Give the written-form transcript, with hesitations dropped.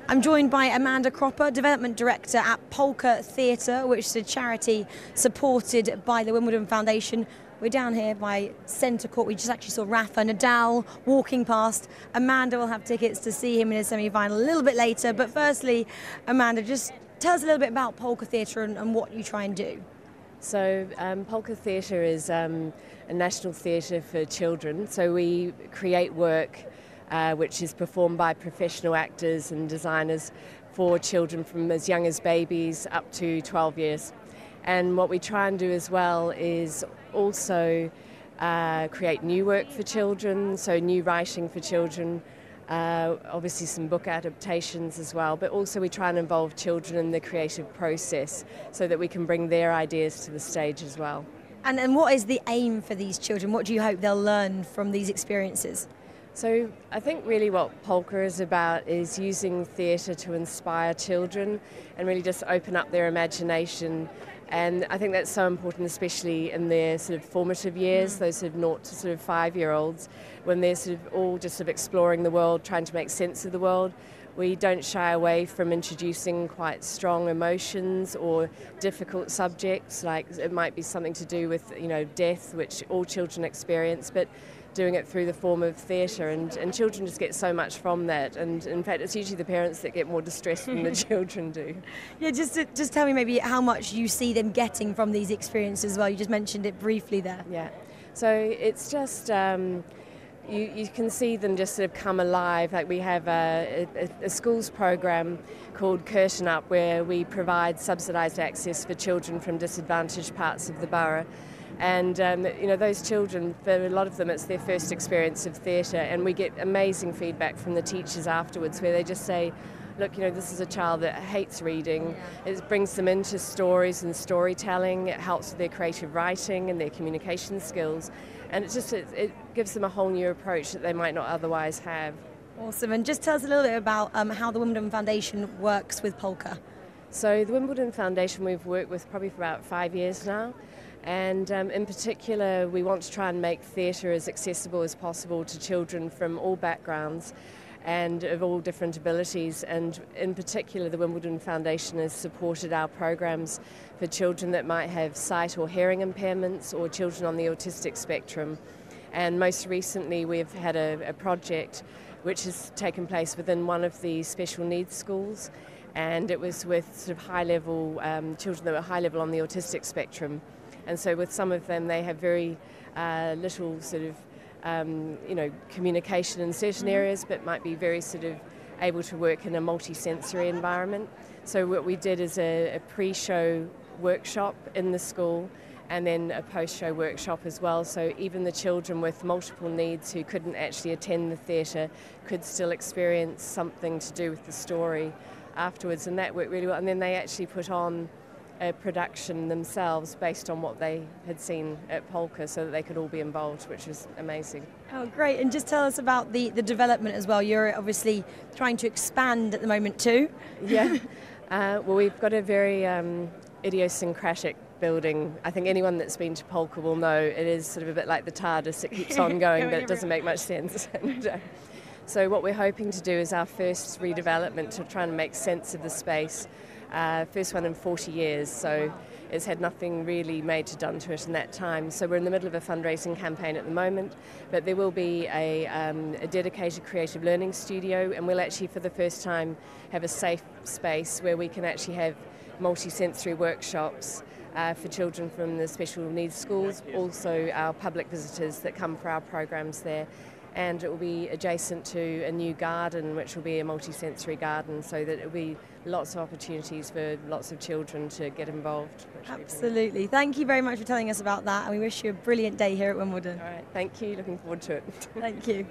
I'm joined by Amanda Cropper, Development Director at Polka Theatre, which is a charity supported by the Wimbledon Foundation. We're down here by Centre Court. We just actually saw Rafa Nadal walking past. Amanda will have tickets to see him in his semi-final a little bit later. But firstly, Amanda, just tell us a little bit about Polka Theatre and what you try and do. So Polka Theatre is a national theatre for children. So we create work which is performed by professional actors and designers for children from as young as babies up to 12 years. And what we try and do as well is also create new work for children, so new writing for children, obviously some book adaptations as well, but also we try and involve children in the creative process so that we can bring their ideas to the stage as well. And what is the aim for these children? What do you hope they'll learn from these experiences? So I think really what polka is about is using theatre to inspire children and really just open up their imagination. And I think that's so important, especially in their sort of formative years, those sort of 0 to sort of 5-year-olds, when they're sort of all just sort of exploring the world, trying to make sense of the world. We don't shy away from introducing quite strong emotions or difficult subjects, like it might be something to do with, death, which all children experience, but doing it through the form of theatre, and children just get so much from that, and in fact it's usually the parents that get more distressed than the children do. Yeah, just tell me maybe how much you see them getting from these experiences as well. You just mentioned it briefly there. Yeah, so it's just you can see them just sort of come alive. Like we have a schools program called Curtain Up, where we provide subsidised access for children from disadvantaged parts of the borough. And those children, for a lot of them, it's their first experience of theatre, and we get amazing feedback from the teachers afterwards, where they just say, look, this is a child that hates reading. It brings them into stories and storytelling. It helps with their creative writing and their communication skills, and it gives them a whole new approach that they might not otherwise have. Awesome. And just tell us a little bit about how the Wimbledon Foundation works with polka. So the Wimbledon Foundation we've worked with probably for about 5 years now. And in particular, we want to try and make theatre as accessible as possible to children from all backgrounds and of all different abilities. And in particular, the Wimbledon Foundation has supported our programs for children that might have sight or hearing impairments, or children on the autistic spectrum. And most recently, we've had a project which has taken place within one of the special needs schools, and it was with sort of high-level children that were high-level on the autistic spectrum. And so with some of them, they have very little sort of, communication in certain areas, but might be very sort of able to work in a multi-sensory environment. So what we did is a pre-show workshop in the school, and then a post-show workshop as well. So even the children with multiple needs who couldn't actually attend the theatre could still experience something to do with the story afterwards, and that worked really well. And then they actually put on a production themselves based on what they had seen at Polka, so that they could all be involved, which was amazing. Oh, great. And just tell us about the development as well. You're obviously trying to expand at the moment too. Yeah. Well, we've got a very idiosyncratic building. I think anyone that's been to Polka will know it is sort of a bit like the TARDIS. It keeps on going, but it doesn't make much sense. So what we're hoping to do is our first redevelopment to try and make sense of the space. First one in 40 years, so it's had nothing really major done to it in that time. So we're in the middle of a fundraising campaign at the moment, but there will be a dedicated creative learning studio, and we'll actually for the first time have a safe space where we can actually have multi-sensory workshops for children from the special needs schools, also our public visitors that come for our programs there. And it will be adjacent to a new garden, which will be a multi-sensory garden, so that it will be lots of opportunities for lots of children to get involved. Absolutely. Thank you very much for telling us about that, and we wish you a brilliant day here at Wimbledon. All right, thank you. Looking forward to it. Thank you.